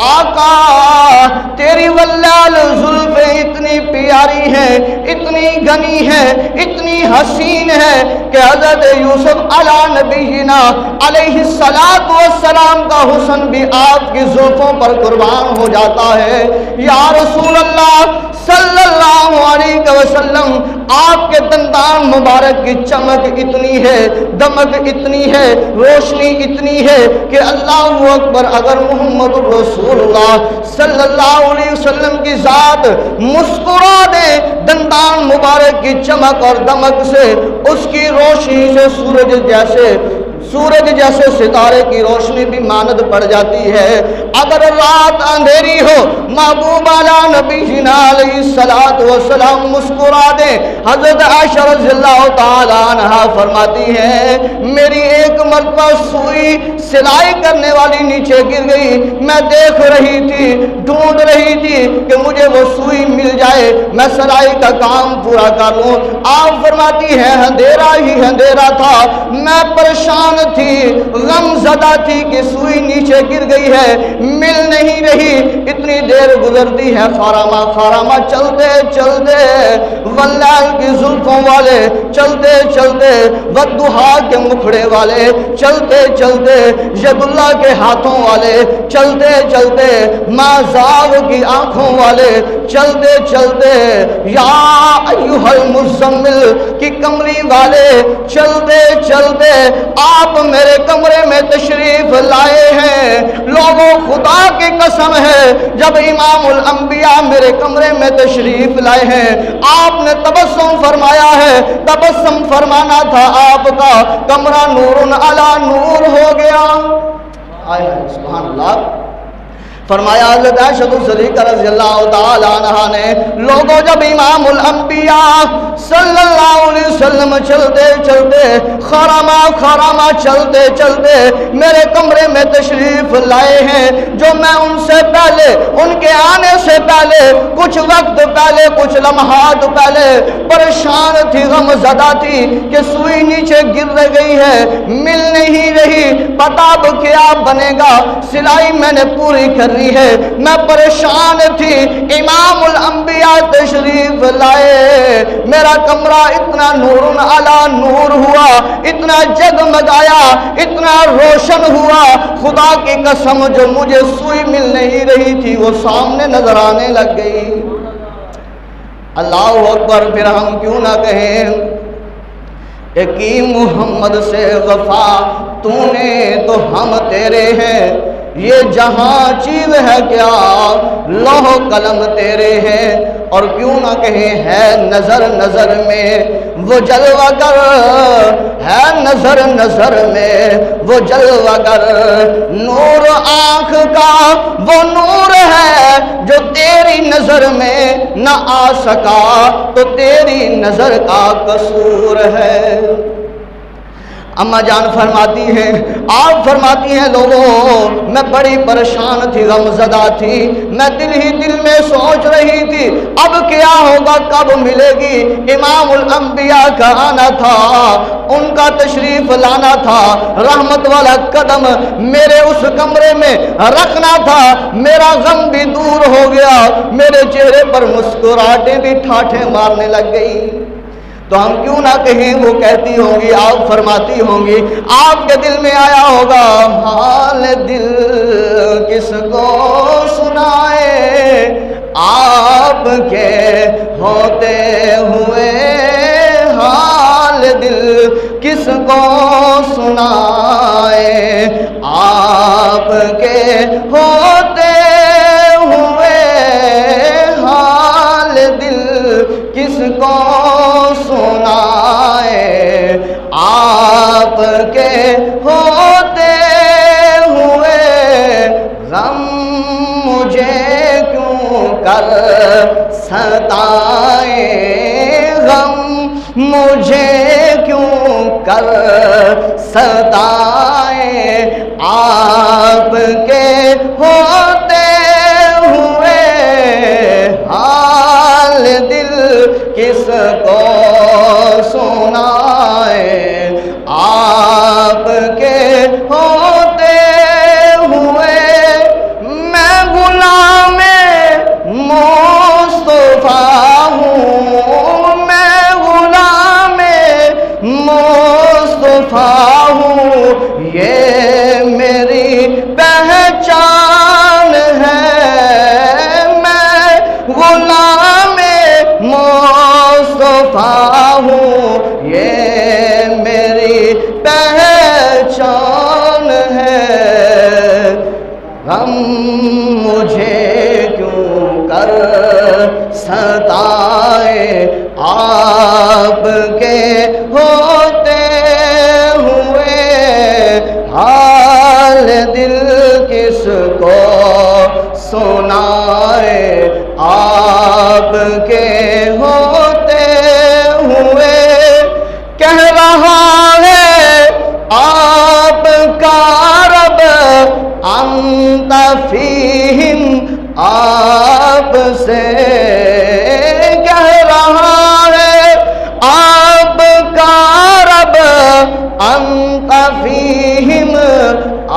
آقا تیری واللال زلفیں اتنی پیاری ہیں، اتنی گھنی ہیں، اتنی حسین ہے کہ حضرت یوسف علی نبینا علیہ السلام کا حسن بھی آپ کی زلفوں پر قربان ہو جاتا ہے۔ یا رسول اللہ صلی اللہ علیہ وسلم، آپ کے دندان مبارک کی چمک اتنی ہے، دمک اتنی ہے، روشنی اتنی ہے کہ اللہ اکبر، اگر محمد رسول اللہ صلی اللہ علیہ وسلم کی ذات مسکرا دے دندان مبارک کی چمک اور دمک سے، اس کی روشنی سے سورج جیسے ستارے کی روشنی بھی مانند پڑ جاتی ہے۔ اگر رات اندھیری ہو، محبوب علی نبینا علیہ السلام مسکرا دیں۔ حضرت عائشہ رضی اللہ تعالی عنہا فرماتی ہیں میری ایک مرتبہ سوئی سلائی کرنے والی نیچے گر گئی، میں دیکھ رہی تھی، ڈھونڈ رہی تھی کہ مجھے وہ سوئی مل جائے، میں سلائی کا کام پورا کر لوں۔ آپ فرماتی ہیں اندھیرا ہی اندھیرا تھا، میں پریشان تھی، غم زدہ تھی کہ سوئی نیچے گر گئی ہے، مل نہیں رہی۔ اتنی دیر گزرتی ہے، خارامہ چلتے چلتے واللال کی زلفوں والے، چلتے چلتے والضحا کے مکھڑے والے، چلتے چلتے ید اللہ کے ہاتھوں والے، چلتے چلتے مازاغ کی آنکھوں والے، چلتے چلتے یا ایھا المزمل کی کمری والے، چلتے چلتے آپ میرے کمرے میں تشریف لائے ہیں۔ لوگوں خدا کی قسم ہے، جب امام الانبیاء میرے کمرے میں تشریف لائے ہیں، آپ نے تبسم فرمایا ہے، تبسم فرمانا تھا آپ کا، کمرہ نور علی نور ہو گیا۔ آئے سبحان اللہ۔ فرمایا حضرت عائشہ صدیقہ رضی اللہ تعالی عنہا نے، لوگوں جب امام الانبیاء صلی اللہ علیہ وسلم چلتے چلتے خرامہ چلتے چلتے میرے کمرے میں تشریف لائے ہیں، جو میں ان سے پہلے، ان کے آنے سے پہلے، کچھ وقت پہلے، کچھ لمحات پہلے پریشان تھی، غم زدہ تھی کہ سوئی نیچے گر گئی ہے، مل نہیں رہی، پتہ اب کیا بنے گا، سلائی میں نے پوری کر ہے، میں پریشان تھی۔ امام الانبیاء تشریف لائے، میرا کمرہ اتنا نور علی نور ہوا، اتنا جگمگایا، اتنا روشن ہوا، خدا کی قسم جو مجھے سوئی مل نہیں رہی تھی وہ سامنے نظر آنے لگ گئی۔ اللہ اکبر۔ پھر ہم کیوں نہ کہیں کہ محمد سے وفا تو نے تو ہم تیرے ہیں، یہ جہاں چیز ہے کیا لوح قلم تیرے ہیں، اور کیوں نہ کہیں ہے نظر نظر میں وہ جلوہ گر، ہے نظر نظر میں وہ جلوہ گر، نور آنکھ کا وہ نور ہے جو تیری نظر میں نہ آ سکا تو تیری نظر کا قصور ہے۔ اماں جان فرماتی ہیں، آپ فرماتی ہیں لوگوں میں بڑی پریشان تھی، غم زدہ تھی، میں دل ہی دل میں سوچ رہی تھی اب کیا ہوگا، کب ملے گی۔ امام الانبیاء کا آنا تھا، ان کا تشریف لانا تھا، رحمت والا قدم میرے اس کمرے میں رکھنا تھا، میرا غم بھی دور ہو گیا، میرے چہرے پر مسکراہٹیں بھی ٹھاٹھیں مارنے لگ گئی۔ تو ہم کیوں نہ کہیں وہ کہتی ہوں گی، آپ فرماتی ہوں گی، آپ کے دل میں آیا ہوگا حال دل کس کو سنائے، آپ کے ہوتے ہوئے حال دل کس کو سنائے، آپ کے ہوتے ہوئے حال دل کس کو سنائے، آپ کے ہوتے ہوئے غم مجھے کیوں کر ستائے، غم مجھے کیوں کر ستائے، آپ کے ہوتے ہوئے حال دل کس کو سنائے، آپ کے ہوتے ہوئے میں مجھے کیوں کر ستائے، آپ کے ہوتے ہوئے حال دل کس کو سنائے، آپ کے ہوتے ہوئے کہہ رہا ہے آپ کا رب انت فیہم، آپ سے کہہ رہا ہے آپ کا رب انت فیہم،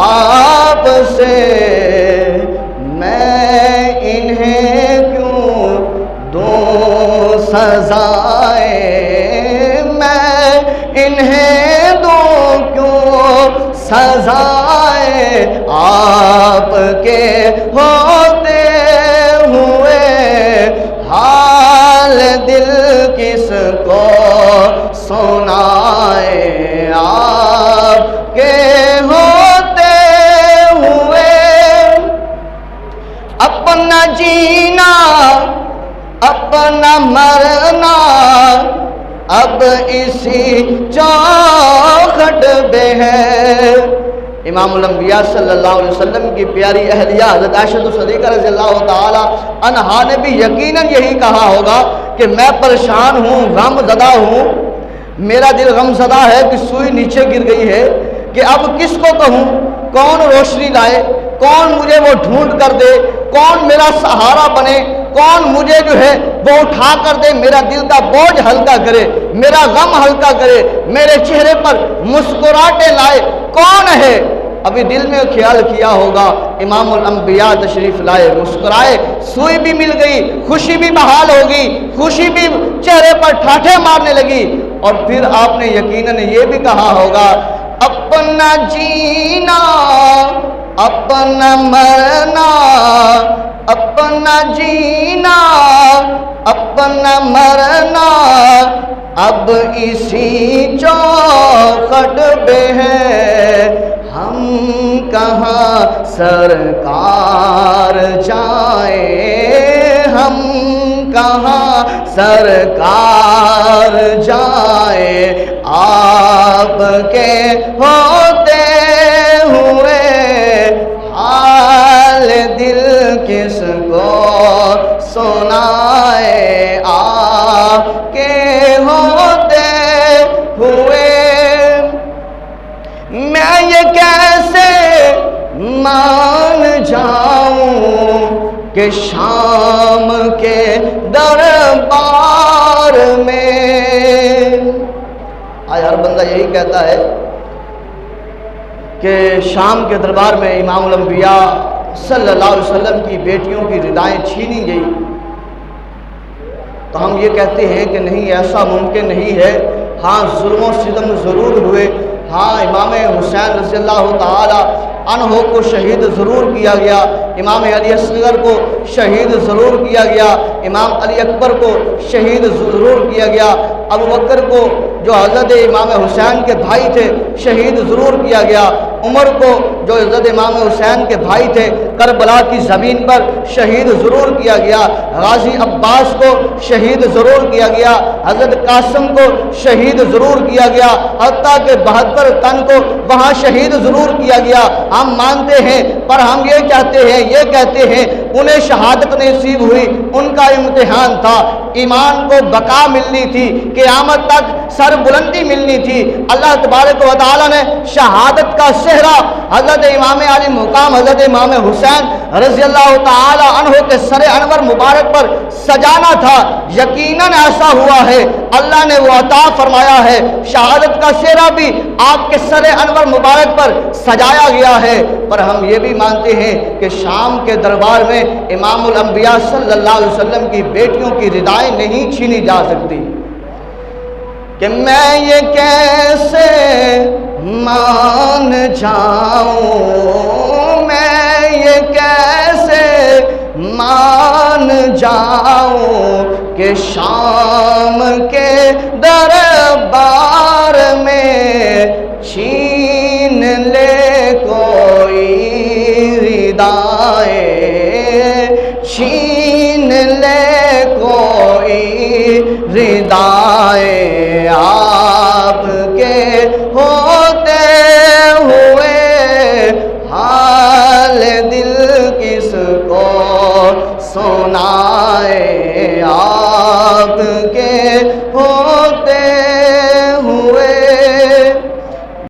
آپ سے میں انہیں کیوں دوں سزائیں، میں انہیں دوں کیوں سزائیں، آپ کے ہوتے ہوئے حال دل کس کو سنائے، آپ کے ہوتے ہوئے اپنا جینا اپنا مرنا اب اسی چوکھٹ پہ ہے۔ امام الانبیاء صلی اللہ علیہ وسلم کی پیاری اہلیہ حضرت عائشہ صدیقہ رضی اللہ تعالی عنہا نے بھی یقیناً یہی کہا ہوگا کہ میں پریشان ہوں، غم زدہ ہوں، میرا دل غم زدہ ہے کہ سوئی نیچے گر گئی ہے کہ اب کس کو کہوں، کون روشنی لائے، کون مجھے وہ ڈھونڈ کر دے، کون میرا سہارا بنے، کون مجھے جو ہے وہ اٹھا کر دے، میرا دل کا بوجھ ہلکا کرے، میرا غم ہلکا کرے، میرے چہرے پر مسکراہٹیں لائے، کون ہے؟ ابھی دل میں خیال کیا ہوگا امام الانبیاء تشریف لائے، مسکرائے، سوئی بھی مل گئی، خوشی بھی بحال ہوگی، خوشی بھی چہرے پر ٹھاٹھے مارنے لگی، اور پھر آپ نے یقیناً یہ بھی کہا ہوگا اپنا جینا اپنا مرنا، اپنا جینا اپنا مرنا اب اسی چوکھٹ پہ ہے، ہم کہاں سرکار جائیں، ہم کہاں سرکار جائیں، آپ کے ہوتے ہوئے حال دل کس کو سنائے، آپ کے ہوتے ہوئے میں یہ کیسے مان جاؤں کہ شام کے دربار میں، آج ہر بندہ یہی کہتا ہے کہ شام کے دربار میں امام الانبیاء صلی اللہ علیہ وسلم کی بیٹیوں کی ردائیں چھینی گئی، تو ہم یہ کہتے ہیں کہ نہیں، ایسا ممکن نہیں ہے، ہاں ظلم و ستم ضرور ہوئے، ہاں امام حسین رضی اللہ تعالی عنہ کو شہید ضرور کیا گیا، امام علی اصغر کو شہید ضرور کیا گیا، امام علی اکبر کو شہید ضرور کیا گیا، ابو بکر کو جو حضرت امام حسین کے بھائی تھے شہید ضرور کیا گیا، عمر کو جو حضرت امام حسین کے بھائی تھے کربلا کی زمین پر شہید ضرور کیا گیا، غازی عباس کو شہید ضرور کیا گیا، حضرت قاسم کو شہید ضرور کیا گیا، حتیٰ کہ 72 تن کو وہاں شہید ضرور کیا گیا۔ ہم مانتے ہیں، پر ہم یہ کہتے ہیں انہیں شہادت نصیب ہوئی، ان کا امتحان تھا، ایمان کو بقا ملنی تھی، قیامت تک سر بلندی ملنی تھی، اللہ تبارک و تعالیٰ نے شہادت کا صحرا حضرت امام علی مقام حضرت امام حسین رضی اللہ تعالی عنہ کے سر انور مبارک پر سجانا تھا، یقیناً ایسا ہوا ہے، اللہ نے وہ عطا فرمایا ہے، شہادت کا صحرا بھی آپ کے سر انور مبارک پر سجایا گیا ہے، پر ہم یہ بھی مانتے ہیں کہ شام کے دربار میں امام الانبیاء صلی اللہ علیہ وسلم کی بیٹیوں کی ردائیں نہیں چھینی جا سکتی، کہ میں یہ کیسے مان جاؤں، میں یہ کیسے مان جاؤں کہ شام کے دربار میں چھین لے کوئی ردائیں، ردائے آپ کے ہو